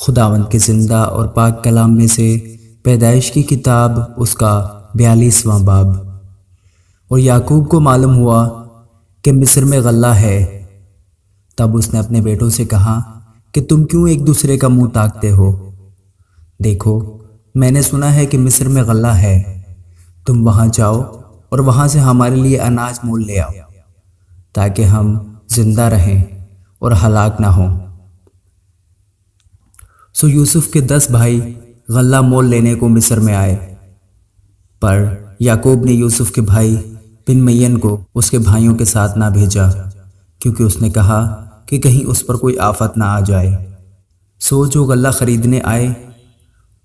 خداوند کے زندہ اور پاک کلام میں سے پیدائش کی کتاب اس کا 42واں باب۔ اور یعقوب کو معلوم ہوا کہ مصر میں غلہ ہے، تب اس نے اپنے بیٹوں سے کہا کہ تم کیوں ایک دوسرے کا منہ تاکتے ہو؟ دیکھو، میں نے سنا ہے کہ مصر میں غلہ ہے، تم وہاں جاؤ اور وہاں سے ہمارے لیے اناج مول لے آؤ، تاکہ ہم زندہ رہیں اور ہلاک نہ ہوں۔ سو یوسف کے 10 بھائی غلہ مول لینے کو مصر میں آئے، پر یعقوب نے یوسف کے بھائی بنیامین کو اس کے بھائیوں کے ساتھ نہ بھیجا، کیونکہ اس نے کہا کہ کہیں اس پر کوئی آفت نہ آ جائے۔ سو جو غلہ خریدنے آئے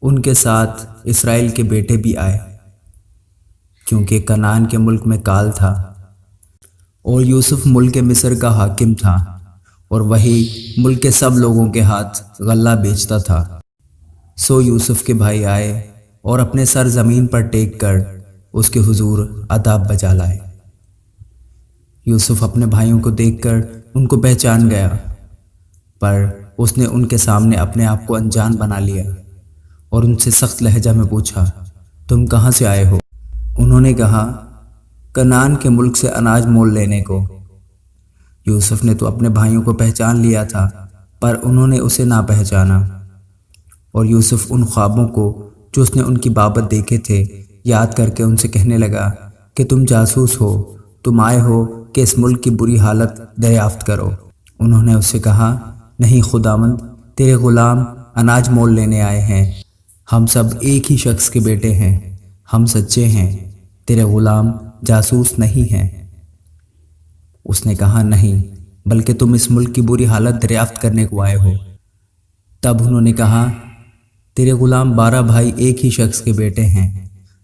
ان کے ساتھ اسرائیل کے بیٹے بھی آئے، کیونکہ کنعان کے ملک میں کال تھا، اور یوسف ملک مصر کا حاکم تھا، اور وہی ملک کے سب لوگوں کے ہاتھ غلہ بیچتا تھا۔ سو یوسف کے بھائی آئے اور اپنے سر زمین پر ٹیک کر اس کے حضور اداب بجا لائے۔ یوسف اپنے بھائیوں کو دیکھ کر ان کو پہچان گیا، پر اس نے ان کے سامنے اپنے آپ کو انجان بنا لیا اور ان سے سخت لہجہ میں پوچھا، تم کہاں سے آئے ہو؟ انہوں نے کہا، کنعان کے ملک سے اناج مول لینے کو۔ یوسف نے تو اپنے بھائیوں کو پہچان لیا تھا، پر انہوں نے اسے نہ پہچانا۔ اور یوسف ان خوابوں کو جو اس نے ان کی بابت دیکھے تھے یاد کر کے ان سے کہنے لگا کہ تم جاسوس ہو، تم آئے ہو کہ اس ملک کی بری حالت دریافت کرو۔ انہوں نے اس سے کہا، نہیں خداوند، تیرے غلام اناج مول لینے آئے ہیں، ہم سب ایک ہی شخص کے بیٹے ہیں، ہم سچے ہیں، تیرے غلام جاسوس نہیں ہیں۔ اس نے کہا، نہیں، بلکہ تم اس ملک کی بری حالت دریافت کرنے کو آئے ہو۔ تب انہوں نے کہا، تیرے غلام 12 بھائی ایک ہی شخص کے بیٹے ہیں،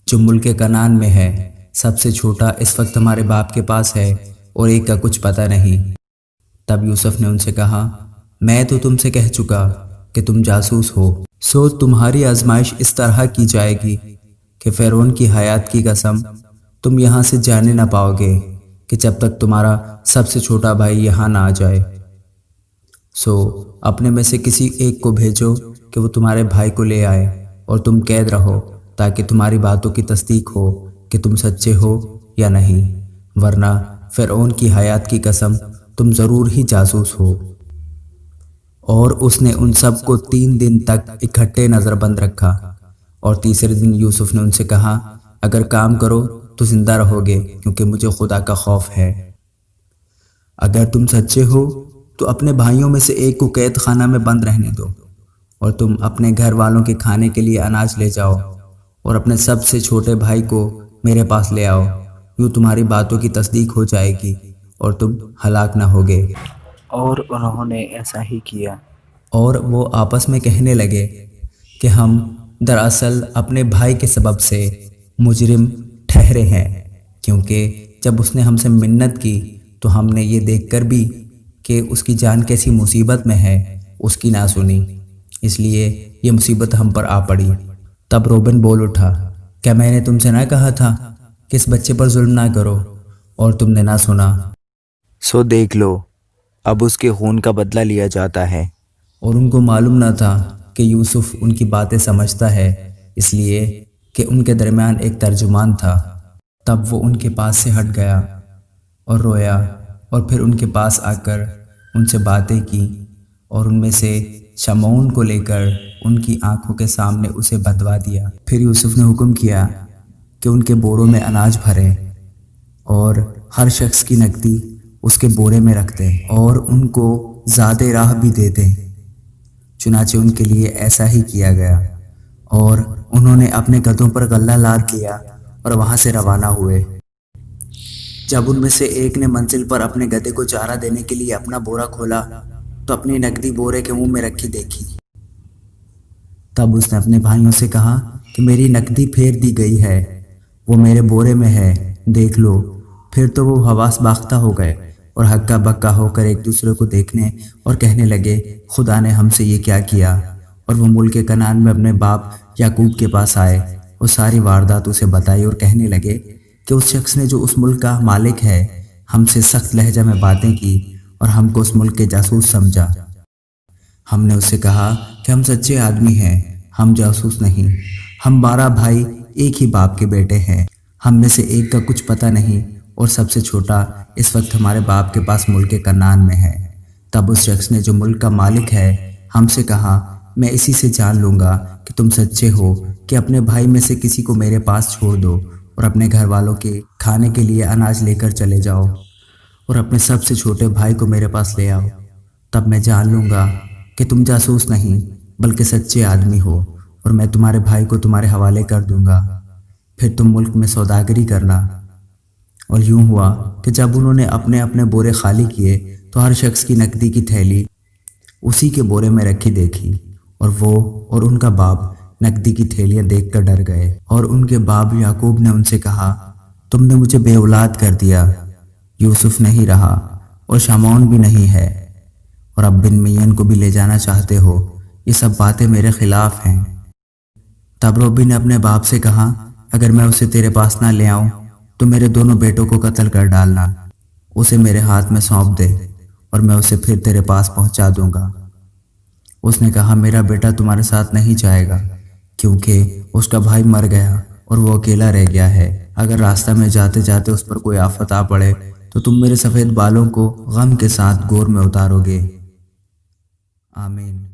جو ملک کنعان میں ہے، سب سے چھوٹا اس وقت ہمارے باپ کے پاس ہے اور ایک کا کچھ پتہ نہیں۔ تب یوسف نے ان سے کہا، میں تو تم سے کہہ چکا کہ تم جاسوس ہو، سو تمہاری آزمائش اس طرح کی جائے گی کہ فرعون کی حیات کی قسم تم یہاں سے جانے نہ پاؤ گے کہ جب تک تمہارا سب سے چھوٹا بھائی یہاں نہ آ جائے۔ سو اپنے میں سے کسی ایک کو بھیجو کہ وہ تمہارے بھائی کو لے آئے، اور تم قید رہو تاکہ تمہاری باتوں کی تصدیق ہو کہ تم سچے ہو یا نہیں، ورنہ فرعون کی حیات کی قسم تم ضرور ہی جاسوس ہو۔ اور اس نے ان سب کو 3 دن تک اکٹھے نظر بند رکھا، اور تیسرے دن یوسف نے ان سے کہا، اگر کام کرو تو زندہ رہو گے، کیونکہ مجھے خدا کا خوف ہے۔ اگر تم سچے ہو تو اپنے بھائیوں میں سے ایک کو قید خانہ میں بند رہنے دو، اور تم اپنے گھر والوں کے کھانے کے لیے اناج لے جاؤ، اور اپنے سب سے چھوٹے بھائی کو میرے پاس لے آؤ، یوں تمہاری باتوں کی تصدیق ہو جائے گی اور تم ہلاک نہ ہوگے۔ اور انہوں نے ایسا ہی کیا۔ اور وہ آپس میں کہنے لگے کہ ہم دراصل اپنے بھائی کے سبب سے مجرم ٹھہرے ہیں، کیونکہ جب اس نے ہم سے منت کی تو ہم نے یہ دیکھ کر بھی کہ اس کی جان کیسی مصیبت میں ہے اس کی نہ سنی، اس لیے یہ مصیبت ہم پر آ پڑی۔ تب روبن بول اٹھا، کیا میں نے تم سے نہ کہا تھا کہ اس بچے پر ظلم نہ کرو، اور تم نے نہ سنا؟ سو دیکھ لو، اب اس کے خون کا بدلہ لیا جاتا ہے۔ اور ان کو معلوم نہ تھا کہ یوسف ان کی باتیں سمجھتا ہے، اس لیے کہ ان کے درمیان ایک ترجمان تھا۔ تب وہ ان کے پاس سے ہٹ گیا اور رویا، اور پھر ان کے پاس آ کر ان سے باتیں کی، اور ان میں سے شمعون کو لے کر ان کی آنکھوں کے سامنے اسے بدوا دیا۔ پھر یوسف نے حکم کیا کہ ان کے بوروں میں اناج بھریں، اور ہر شخص کی نقدی اس کے بورے میں رکھ دیں، اور ان کو زاد راہ بھی دے دیں۔ چنانچہ ان کے لیے ایسا ہی کیا گیا، اور انہوں نے اپنے گدھوں پر غلہ لاد لیا اور وہاں سے روانہ ہوئے۔ جب ان میں سے ایک نے منزل پر اپنے گدھے کو چارہ دینے کے لیے اپنا بورا کھولا تو اپنی نقدی بورے کے منہ میں رکھی دیکھی۔ تب اس نے اپنے بھائیوں سے کہا کہ میری نقدی پھیر دی گئی ہے، وہ میرے بورے میں ہے، دیکھ لو۔ پھر تو وہ حواس باختہ ہو گئے اور ہکا بکا ہو کر ایک دوسرے کو دیکھنے اور کہنے لگے، خدا نے ہم سے یہ کیا کیا؟ اور وہ ملک کنعان میں اپنے باپ یعقوب کے پاس آئے اور ساری واردات اسے بتائی، اور کہنے لگے کہ اس شخص نے جو اس ملک کا مالک ہے ہم سے سخت لہجہ میں باتیں کی اور ہم کو اس ملک کے جاسوس سمجھا۔ ہم نے اس سے کہا کہ ہم سچے آدمی ہیں، ہم جاسوس نہیں، ہم 12 بھائی ایک ہی باپ کے بیٹے ہیں، ہم میں سے ایک کا کچھ پتہ نہیں اور سب سے چھوٹا اس وقت ہمارے باپ کے پاس ملک کنعان میں ہے۔ تب اس شخص نے جو ملک کا مالک ہے ہم سے کہا، میں اسی سے جان لوں گا کہ تم سچے ہو کہ اپنے بھائی میں سے کسی کو میرے پاس چھوڑ دو اور اپنے گھر والوں کے کھانے کے لیے اناج لے کر چلے جاؤ اور اپنے سب سے چھوٹے بھائی کو میرے پاس لے آؤ، تب میں جان لوں گا کہ تم جاسوس نہیں بلکہ سچے آدمی ہو اور میں تمہارے بھائی کو تمہارے حوالے کر دوں گا، پھر تم ملک میں سوداگری کرنا۔ اور یوں ہوا کہ جب انہوں نے اپنے اپنے بورے خالی کیے تو ہر شخص کی نقدی کی تھیلی اسی کے بورے میں رکھی دیکھی، اور وہ اور ان کا باپ نقدی کی تھیلیاں دیکھ کر ڈر گئے، اور ان کے باپ یعقوب نے ان سے کہا، تم نے مجھے بے اولاد کر دیا، یوسف نہیں رہا اور شمعون بھی نہیں ہے، اور اب بنیامین کو بھی لے جانا چاہتے ہو، یہ سب باتیں میرے خلاف ہیں۔ تب روبی نے اپنے باپ سے کہا، اگر میں اسے تیرے پاس نہ لے آؤں تو میرے دونوں بیٹوں کو قتل کر ڈالنا، اسے میرے ہاتھ میں سونپ دے اور میں اسے پھر تیرے پاس پہنچا دوں گا۔ اس نے کہا، میرا بیٹا تمہارے ساتھ نہیں جائے گا کیونکہ اس کا بھائی مر گیا اور وہ اکیلا رہ گیا ہے، اگر راستہ میں جاتے جاتے اس پر کوئی آفت آ پڑے تو تم میرے سفید بالوں کو غم کے ساتھ گور میں اتارو گے۔ آمین۔